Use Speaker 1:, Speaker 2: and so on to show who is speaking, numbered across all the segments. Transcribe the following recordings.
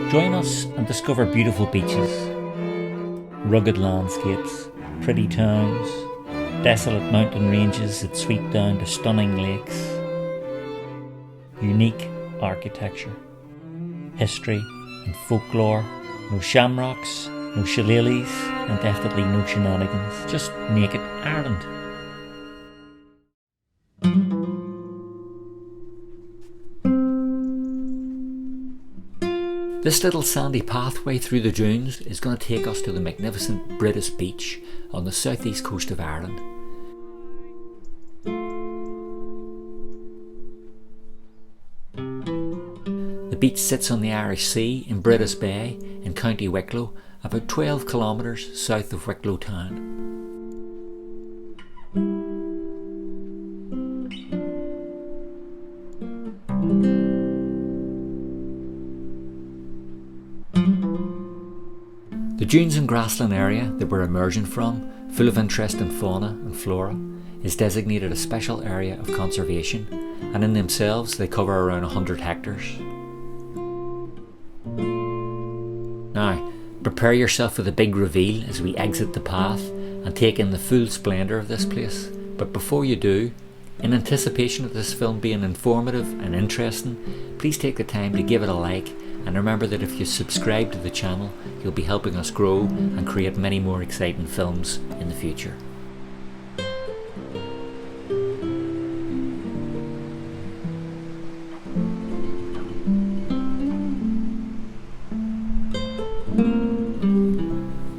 Speaker 1: Join us and discover beautiful beaches, rugged landscapes, pretty towns, desolate mountain ranges that sweep down to stunning lakes, unique architecture, history and folklore, no shamrocks, no shillelaghs, and definitely no shenanigans, just naked Ireland. This little sandy pathway through the dunes is going to take us to the magnificent Brittas Beach on the southeast coast of Ireland. The beach sits on the Irish Sea in Brittas Bay in County Wicklow, about 12 kilometres south of Wicklow town. The dunes and grassland area that we're emerging from, full of interesting fauna and flora, is designated a special area of conservation, and in themselves they cover around 100 hectares. Now, prepare yourself for the big reveal as we exit the path and take in the full splendour of this place. But before you do, in anticipation of this film being informative and interesting, please take the time to give it a like, and remember that if you subscribe to the channel, you'll be helping us grow and create many more exciting films in the future.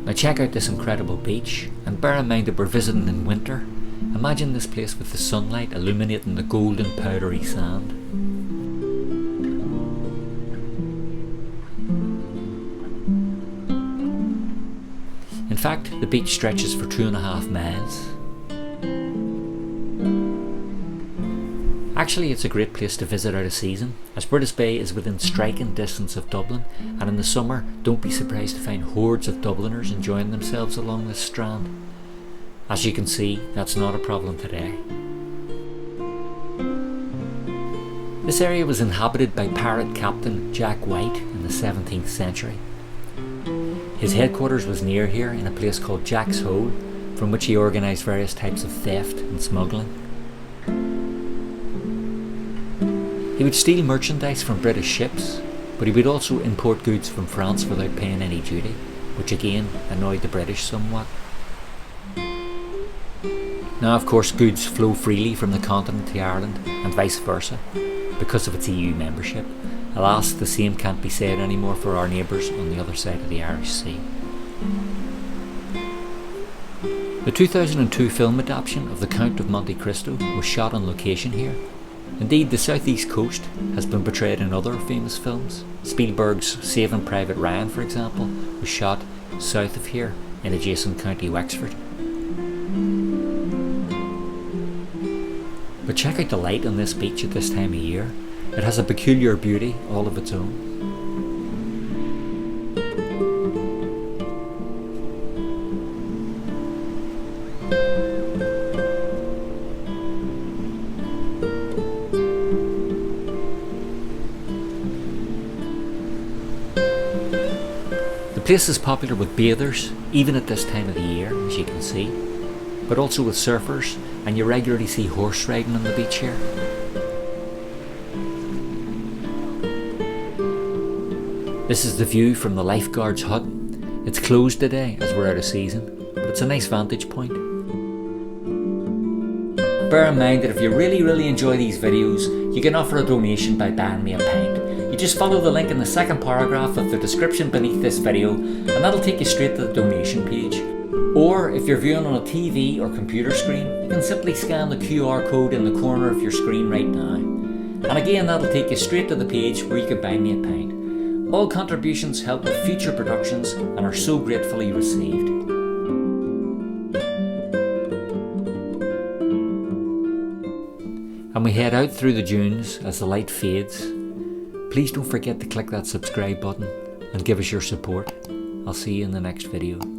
Speaker 1: Now check out this incredible beach, and bear in mind that we're visiting in winter. Imagine this place with the sunlight illuminating the golden powdery sand. In fact, the beach stretches for 2.5 miles. Actually, it's a great place to visit out of season, as Brittas Bay is within striking distance of Dublin, and in the summer, don't be surprised to find hordes of Dubliners enjoying themselves along this strand. As you can see, that's not a problem today. This area was inhabited by pirate captain Jack White in the 17th century. His headquarters was near here in a place called Jack's Hole, from which he organised various types of theft and smuggling. He would steal merchandise from British ships, but he would also import goods from France without paying any duty, which again annoyed the British somewhat. Now of course goods flow freely from the continent to Ireland and vice versa because of its EU membership. Alas, the same can't be said anymore for our neighbours on the other side of the Irish Sea. The 2002 film adaptation of The Count of Monte Cristo was shot on location here. Indeed, the southeast coast has been portrayed in other famous films. Spielberg's Saving Private Ryan, for example, was shot south of here in adjacent County Wexford. But check out the light on this beach at this time of year. It has a peculiar beauty all of its own. The place is popular with bathers, even at this time of the year, as you can see, but also with surfers, and you regularly see horse riding on the beach here. This is the view from the lifeguard's hut. It's closed today as we're out of season, but it's a nice vantage point. Bear in mind that if you really enjoy these videos, you can offer a donation by buying me a pint. You just follow the link in the second paragraph of the description beneath this video, and that'll take you straight to the donation page. Or if you're viewing on a TV or computer screen, you can simply scan the QR code in the corner of your screen right now. And again, that'll take you straight to the page where you can buy me a pint. All contributions help with future productions and are so gratefully received. And we head out through the dunes as the light fades. Please don't forget to click that subscribe button and give us your support. I'll see you in the next video.